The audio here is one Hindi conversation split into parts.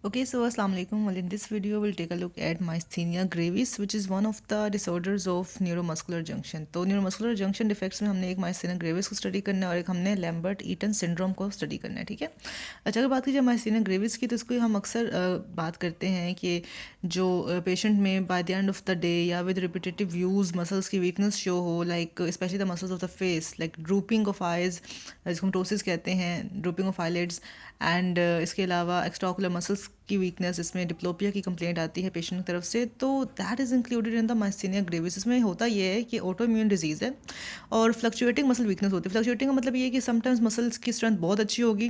Okay, so assalamu alaikum. Well, in this video, we'll take a look at myasthenia gravis, which is one of the disorders of neuromuscular junction. तो neuromuscular junction defects में हमने एक myasthenia gravis को स्टडी करना है और एक हमने लैम्बर्ट ईटन सिंड्रोम को स्टडी करना है, ठीक है। अच्छा, अगर बात की जाए myasthenia gravis की, तो इसको हम अक्सर बात करते हैं कि जो पेशेंट में by the end of the day या विद रिपीटेटिव यूज मसल्स की वीकनेस शो हो, like specially the muscles of the face, like drooping of eyes, जिसको हम टोसिस कहते हैं, ड्रूपिंग ऑफ आईलिड्स, एंड इसके अलावा एक्स्ट्राओकुलर मसल्स की वीकनेस, इसमें डिप्लोपिया की कंप्लेंट आती है पेशेंट की तरफ से, तो that is included in the myasthenia gravis. इसमें होता ये है कि ऑटो इम्यून डिजीज़ है और फ्लक्चुएटिंग मसल वीकनेस होती है। फ्लक्चुएटिंग का मतलब ये है कि समटाइम्स मसल्स की स्ट्रेंथ बहुत अच्छी होगी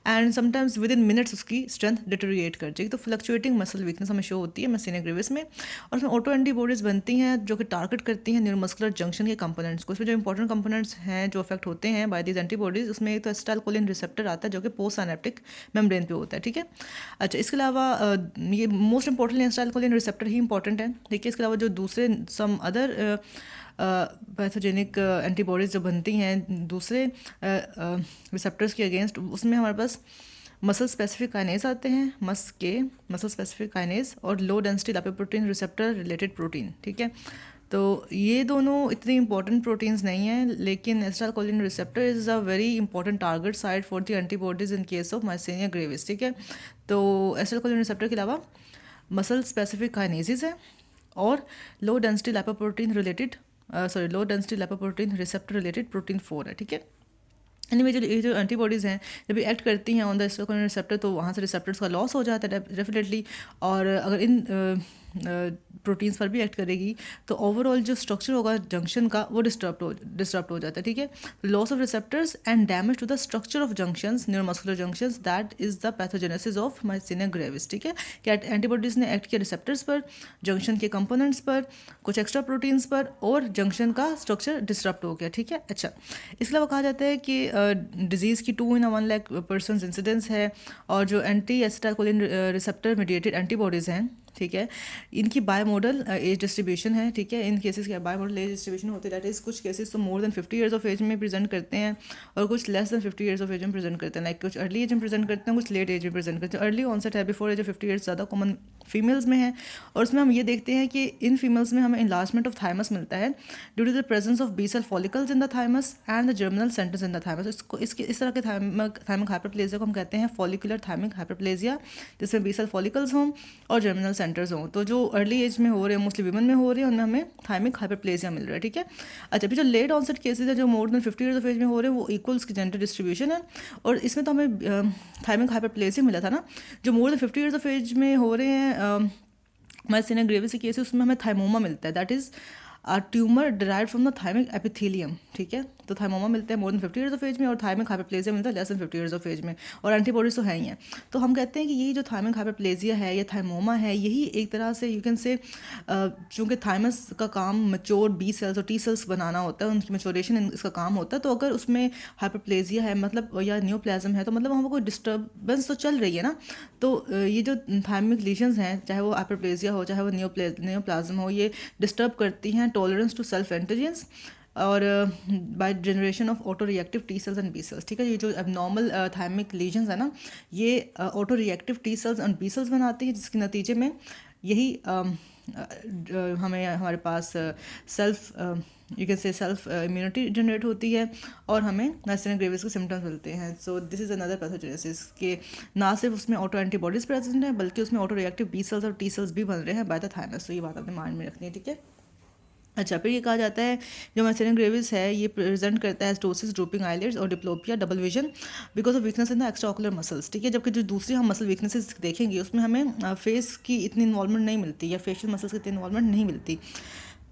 and sometimes with in minutes उसकी स्ट्रेंथ डिटोरिएट कर जाएगी। तो फ्लक्चुएटिंग मसल वीकनेस हमें शो होती है माइस्थीनिया ग्रेविस में, और उसमें ऑटो एंटीबॉडीज़ बनती हैं जो कि टारगेट करती हैं न्यूरोमस्कुलर जंक्शन के कंपोनेंट्स को। इसमें जो इंपॉर्टेंट कंपोनेंट्स हैं जो अफेक्ट होते हैं बाय दीज एंटीबॉडीज़, उसमें एक तो एसिटाइलकोलिन रिसेप्टर आता है जो कि पोस्ट साइनेप्टिक मेम्ब्रेन पे होता है, ठीक है। अच्छा, इसके अलावा ये मोस्ट इंपॉर्टेंटली एसिटाइलकोलिन रिसेप्टर ही इंपॉर्टेंट है, ठीक है। इसके अलावा जो दूसरे सम अदर पैथोजेनिक एंटीबॉडीज़ जो बनती हैं दूसरे रिसेप्टर्स के अगेंस्ट, उसमें हमारे पास मसल स्पेसिफिक काइनेज आते हैं, मसल स्पेसिफिक काइनेज और low density lipoprotein receptor related protein, ठीक है। तो ये दोनों इतनी इंपॉर्टेंट प्रोटीन्स नहीं हैं, लेकिन acetylcholine receptor is a very important target site for the antibodies in case of myasthenia gravis, ठीक है। तो एसिटाइलकोलिन रिसेप्टर के अलावा मसल स्पेसिफिक काइनेजेस है और low density lipoprotein receptor related protein 4 है, ठीक है। एनीवे, ये जो एंटीबॉडीज़ हैं जब ये एक्ट करती हैं ऑन द एसिटाइलकोलिन रिसेप्टर, तो वहाँ से रिसेप्टर्स का लॉस हो जाता है डेफिनेटली, और अगर इन प्रोटीन्स पर भी एक्ट करेगी तो ओवरऑल जो स्ट्रक्चर होगा जंक्शन का वो डिस्टर्ब हो जाता है, ठीक है। Loss of receptors and damage to the structure of junctions, neuromuscular junctions, that is the pathogenesis of myasthenia gravis, ठीक है। कि एंटीबॉडीज़ ने एक्ट किया रिसेप्टर्स पर, जंक्शन के कंपोनेंट्स पर, कुछ एक्स्ट्रा प्रोटीन्स पर, और जंक्शन का स्ट्रक्चर डिस्टर्ब हो गया, ठीक है। अच्छा, इसके अलावा कहा जाता है कि डिजीज़ की 2 in 1 lakh पर्सन इंसिडेंस है, और जो anti acetylcholine receptor mediated antibodies हैं, ठीक है, इनकी बायोमोडल एज डिस्ट्रीब्यूशन है, ठीक है। इन केसेस की बायोमोडल एज डिस्ट्रीब्यूशन होती है, दैट इज़ कुछ केसेस तो more than 50 years of age में प्रेजेंट करते हैं और कुछ less than 50 years of age में प्रेजेंट करते हैं, लाइक कुछ अर्ली एज में प्रेजेंट करते हैं, कुछ लेट एज में प्रेजेंट करते हैं। अर्ली ऑनसेट है, बिफोर एज ऑफ 50 ईयर्स ज़्यादा कॉमन फीमेल्स में है, और उसमें हम ये देखते हैं कि इन फीमेल्स में हमें इन्लार्जमेंट ऑफ थाइमस मिलता है due to the presence of B cell follicles in the thymus and the germinal centres in the thymus. इसको इस तरह के थाइमिक हाइपरप्लेजिया को हम कहते हैं फॉलिकुलर थाइमिक हाइपरप्लेजिया, जिसमें बी सेल फॉलिकल्स हों और जर्मिनल सेंटर्स हों। तो जो अर्ली एज में हो रहे हैं, मोस्टली वीमेन में हो रहे हैं, उनमें हमें थाइमिक हाइपरप्लेजिया मिल रहा है, ठीक है। अच्छा, अभी जो लेट ऑनसेट केसेस है जो more than 50 years of age में हो रहे हैं, वो इक्वल्स की जेंडर डिस्ट्रीब्यूशन है, और इसमें तो हमें थाइमिक हाइपरप्लेजिया मिला था ना। जो more than 50 years of age में हो रहे हैं माइस्थीनिया ग्रेविस के केस, उसमें हमें थाइमोमा मिलता है, that is tumour derive from the thymic epithelium, ठीक है। तो थाइमोमा मिलते हैं more than 50 years of age में, और थाइमिक हाइपरप्लेजिया मिलता है less than 50 years of age में, और एंटीबॉडीज तो है ही हैं। तो हम कहते हैं कि ये जो थाइमिक हाइपरप्लेजिया है या थाइमोमा है, यही एक तरह से यू कैन से, चूँकि थाइमस का काम मैच्योर बी सेल्स और टी सेल्स बनाना होता है, उनकी मैच्योरेशन इसका काम होता है। तो अगर उसमें हाइपरप्लेजिया है मतलब या न्यूप्लाज्म है, तो मतलब वहाँ पर कोई डिस्टर्बेंस तो चल रही है ना। तो ये जो थाइमिक लीजन्स हैं, चाहे वो हाइपरप्लेजिया हो चाहे वो न्यूप्लाज्म हो, ये डिस्टर्ब करती हैं टॉलरेंस टू सेल्फ एंटीजेंस और by generation of auto reactive T cells and B cells, ठीक है। ये जो एबनॉर्मल थाइमिक लीजन्स है ना, ये auto reactive T cells and B cells बनाती है, जिसके नतीजे में यही हमें हमारे पास self you can say self immunity generate होती है और हमें माइस्थीनिया ग्रेविस के सिम्टम्स मिलते हैं। So this is another pathogenesis के ना सिर्फ उसमें ऑटो एंटीबॉडीज़ प्रेजेंट है, बल्कि उसमें ऑटो रिएक्टिव बी सेल्स और टी सेल्स भी बन रहे हैं बाय द थाइमस। तो ये बात आपने माइंड में रखनी है, ठीक है। अच्छा, फिर ये कहा जाता है जो माइस्थीनिया ग्रेविस है ये प्रेजेंट करता है टोसिस, ड्रूपिंग आईलिड्स और diplopia, double vision because of weakness in the extraocular muscles, ठीक है। जबकि जो दूसरी हम मसल वीकनेसेस देखेंगे उसमें हमें फेस की इतनी इन्वॉल्वमेंट नहीं मिलती या फेशियल मसल्स की इतनी इन्वॉल्वमेंट नहीं मिलती।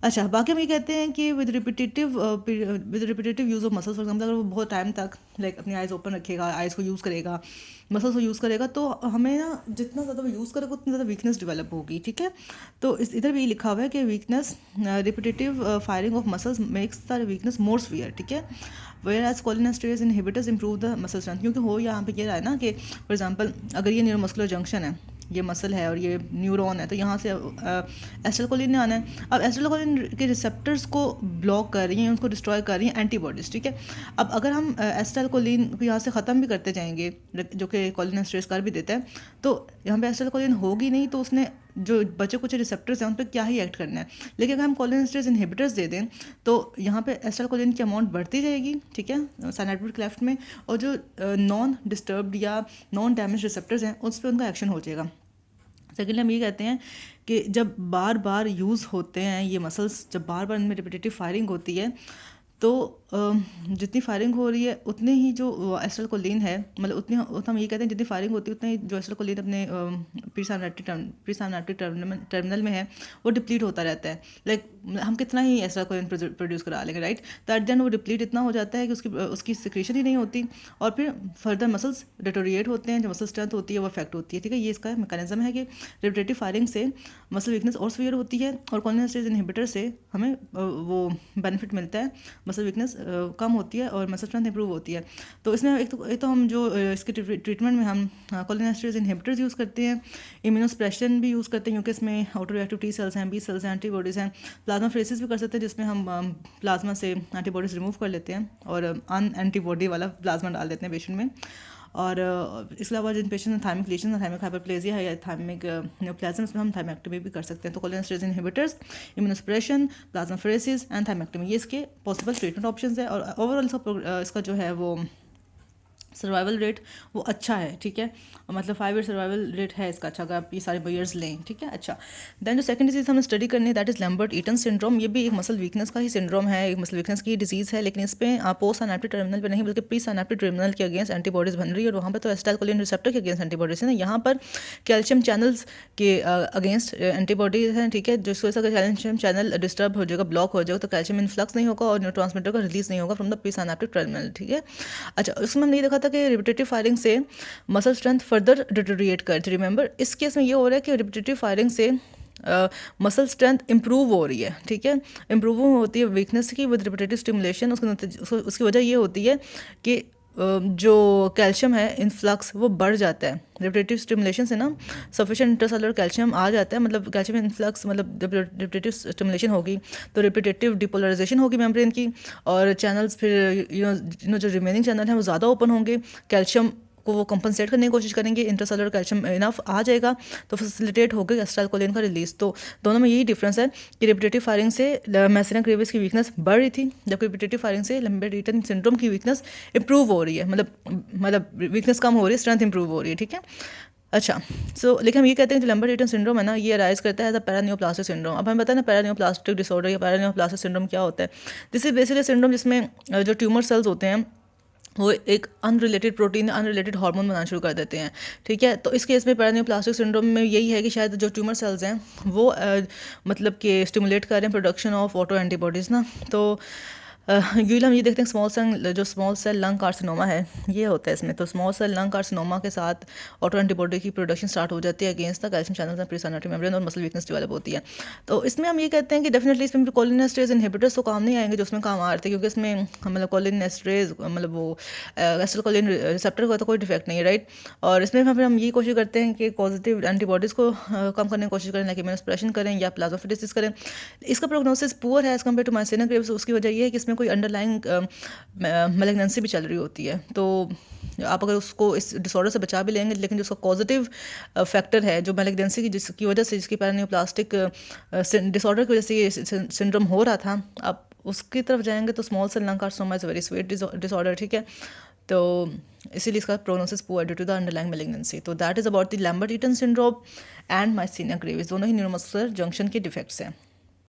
अच्छा, बाकी हम ये कहते हैं कि with repetitive use of muscles, for example अगर वो बहुत टाइम तक लाइक अपनी आइज़ ओपन रखेगा, आइज़ को यूज़ करेगा, मसल्स को यूज़ करेगा, तो हमें ना जितना ज़्यादा वो यूज़ करेगा उतनी ज़्यादा वीकनेस डेवलप होगी, ठीक है। तो इधर भी लिखा हुआ है कि weakness repetitive firing of muscles makes the weakness more severe, ठीक है। Whereas cholinesterase inhibitors improve the muscle strength, क्योंकि हो यहाँ पे ये रहा है ना कि फॉर एग्जाम्पल अगर ये न्यूरोमस्कुलर जंक्शन है, ये मसल है और ये न्यूरॉन है, तो यहाँ से एसिटाइलकोलिन ने आना है। अब एसिटाइलकोलिन के रिसेप्टर्स को ब्लॉक कर रही हैं, उनको डिस्ट्रॉय कर रही हैं एंटीबॉडीज़, ठीक है। अब अगर हम एसिटाइलकोलिन को यहाँ से ख़त्म भी करते जाएंगे, जो कि कोलिनेस्टेरेज कर भी देता है, तो यहाँ पे एसिटाइलकोलिन होगी नहीं तो उसने जो बचे कुछ रिसेप्टर्स हैं उन पर क्या ही एक्ट करना है। लेकिन अगर हम कोलिनेस्टरेज इनहिबिटर्स दे दें तो यहाँ पे एसिटाइलकोलिन की अमाउंट बढ़ती जाएगी, ठीक है, साइनाइड क्लेफ्ट में, और जो नॉन डिस्टर्ब्ड या नॉन डैमेज रिसेप्टर्स हैं उस पर उनका एक्शन हो जाएगा। सेकेंडली हम ये कहते हैं कि जब बार बार यूज़ होते हैं ये मसल्स, जब बार बार इनमें रिपीटेटिव फायरिंग होती है तो जितनी फायरिंग हो रही है उतने ही जो एसिटाइलकोलिन है, मतलब उतनी हम ये कहते हैं जितनी फायरिंग होती है उतनी जो एसिटाइलकोलिन अपने प्री टर्मिनल में है वो डिप्लीट होता रहता है। लाइक हम कितना ही एसिटाइलकोलिन प्रोड्यूस करा लेंगे, राइट, तो एट देन वो डिप्लीट इतना हो जाता है कि उसकी सिक्रीशन ही नहीं होती और फिर फर्दर मसल्स डिटोरिएट होते हैं, जो मसल स्ट्रेंथ होती है वो अफेक्ट होती है, ठीक है। ये इसका मैकेनिज्म है कि रिपीटेटिव फायरिंग से मसल वीकनेस और सीवियर होती है और कोलिनेस्टरेज इनहिबिटर से हमें वो बेनिफिट मिलता है, मसल वीकनेस कम होती है और मसल स्ट्रेंथ इंप्रूव होती है। तो इसमें एक तो हम जो इसके ट्रीटमेंट में हम कोलिनेस्टरेज इनहिबिटर्स यूज़ करते हैं, इम्यूनोसप्रेशन भी यूज़ करते हैं क्योंकि इसमें ऑटोरिएक्टिव टी सेल्स हैं, बी सेल्स हैं, एंटीबॉडीज़ हैं, प्लाज्माफेरेसिस भी कर सकते हैं जिसमें हम प्लाज्मा से एंटीबॉडीज़ रिमूव कर लेते हैं और अन एंटीबॉडी वाला प्लाज्मा डाल देते हैं पेशेंट में। और इसके अलावा जिन पेशेंट में थायमिक लीशन, थायमिक हाइपरप्लेजिया है या थायमिक न्यूप्लाज्म, इसमें हम थायमेक्टमी भी कर सकते हैं। तो कोलिनेस्टरेज इनहिबिटर्स, इम्यूनोसप्रेशन, प्लाज्माफेरेसिस एंड थायमेक्टमी ये इसके पॉसिबल ट्रीटमेंट ऑप्शंस है। और ओवरऑल इसका जो है वो सर्वाइवल रेट वो अच्छा है, ठीक है, मतलब 5 ईयर सर्वाइवल रेट है इसका अच्छा, अगर आप ये सारे ईयर्स लें, ठीक है। अच्छा, देन जो सेकंड डिजीज़ हमें स्टडी करनी है दैट इज़ लैम्बर्ट-ईटन सिंड्रोम। ये भी एक मसल वीकनेस का ही सिंड्रोम है, एक मसल वीकनेस की डिजीज़ है, लेकिन इस पर पोस्ट सिनैप्टिक टर्मिनल पे नहीं बल्कि प्री सिनैप्टिक टर्मिनल के अगेंस्ट एंटीबॉडीज़ बन रही है और वहाँ पर तो एसिटाइलकोलिन रिसेप्टर के अगेंस्ट एंटीबॉडीज़ है ना, यहाँ पर कैल्शियम चैनल्स के अगेंस्ट एंटीबॉडीज़ हैं, ठीक है। जिसको अगर कैल्शियम चैनल डिस्टर्ब हो जाएगा, ब्लॉक हो जाएगा तो कैल्शियम इन्फ्लक्स नहीं होगा और न्यूरोट्रांसमीटर का रिलीज नहीं होगा from the pre synaptic terminal, ठीक है। अच्छा, उसमें हमने ये देखा था कि रिपीटेटिव फायरिंग से मसल स्ट्रेंथ फर्दर डिटोरिएट करती है। रिमेंबर, इस केस में ये हो रहा है कि रिपीटेटिव फायरिंग से मसल स्ट्रेंथ इंप्रूव हो रही है, ठीक है, इंप्रूव होती है वीकनेस की विद रिपीटेटिव स्टिमुलेशन। उसकी वजह ये होती है कि जो कैल्शियम है इनफ्लक्स वो बढ़ जाता है रिपीटेटिव स्टिमुलेशन से ना, सफिशिएंट इंटरसेलुलर कैल्शियम आ जाता है, मतलब कैल्शियम इनफ्लक्स, मतलब जब रिपीटेटिव स्टिमुलेशन होगी तो रिपीटेटिव डिपोलराइजेशन होगी मेम्ब्रेन की और चैनल्स फिर जो रिमेनिंग चैनल हैं वो ज़्यादा ओपन होंगे, कैल्शियम को वो कंपनसेट करने की कोशिश करेंगे, इंटरसेलुलर कैल्शियम इनफ आ जाएगा तो फैसिलिटेट होगा एसिटाइलकोलिन का रिलीज। तो दोनों में यही डिफरेंस है कि रिपीटेटिव फायरिंग से मैसेना ग्रेविस की वीकनेस बढ़ रही थी जबकि रिपीटेटिव फायरिंग से लैम्बर्ट-ईटन सिंड्रोम की वीकनेस इंप्रूव हो रही है, मतलब वीकनेस कम हो रही है, स्ट्रेंथ इंप्रूव हो रही है, ठीक है। अच्छा, लेकिन हम ये कहते हैं जो लैम्बर्ट-ईटन सिंड्रोम है ना, ये अराइज करता है एज अ पैरानियोप्लास्टिक सिंड्रोम। अब हमें पता है ना पैरानियोप्लास्टिक डिसऑर्डर या पैरानियोप्लास्टिक सिंड्रोम क्या होता है। दिस इज बेसिकली सिंड्रोम जिसमें जो ट्यूमर सेल्स होते हैं वो एक अनरिलेटेड प्रोटीन, अनरिलेटेड हार्मोन बनाना शुरू कर देते हैं, ठीक है। तो इस केस में पैरानियोप्लास्टिक सिंड्रोम में यही है कि शायद जो ट्यूमर सेल्स हैं वो मतलब कि स्टिमुलेट कर रहे हैं प्रोडक्शन ऑफ ऑटो एंटीबॉडीज़ ना। तो यूजुअली हम ये देखते हैं स्मॉल सेल लंग कार्सिनोमा है ये होता है इसमें। तो स्मॉल सेल लंग कार्सिनोमा के साथ ऑटो एंटीबॉडी की प्रोडक्शन स्टार्ट हो जाती है against the calcium channels and pre synaptic membrane और मसल वीकनेस डेवलप होती है। तो इसमें हम ये कहते हैं कि डेफिनेटली इसमें कोलिनेस्टरेज इनहिबिटर्स तो काम नहीं आएंगे जो उसमें काम आ रहे थे, क्योंकि इसमें मतलब कोलिनेस्टरेज मतलब वो एसिटाइलकोलिन रिसेप्टर का तो कोई डिफेक्ट नहीं है, राइट। और इसमें फिर हम ये कोशिश करते हैं कि पॉजिटिव एंटीबॉडीज़ को कम करने की कोशिश करें, लाइक इम्यूनोसप्रेशन करें या प्लाज्माफेरेसिस करें। इसका प्रोग्नोसिस पुअर है एज कम्पेयर टू माइसेना ग्रेविस। उसकी वजह ये है कि इसमें कोई अंडरलाइंग मैलिग्नेंसी भी चल रही होती है। तो आप अगर उसको इस डिसऑर्डर से बचा भी लेंगे लेकिन जो उसका पॉजिटिव फैक्टर है जो मैलिग्नेंसी की जिसकी वजह से जिसकी पैरानियोप्लास्टिक डिसऑर्डर की वजह से ये सिंड्रोम हो रहा था, आप उसकी तरफ जाएंगे तो small cell lung carcinoma is very sweet disorder, ठीक है। तो इसीलिए इसका prognosis poor due to the underlying malignancy. तो that is about the Lambert Eaton syndrome and myasthenia gravis, दोनों ही न्यूरोमस्कुलर जंक्शन के डिफेक्ट्स हैं।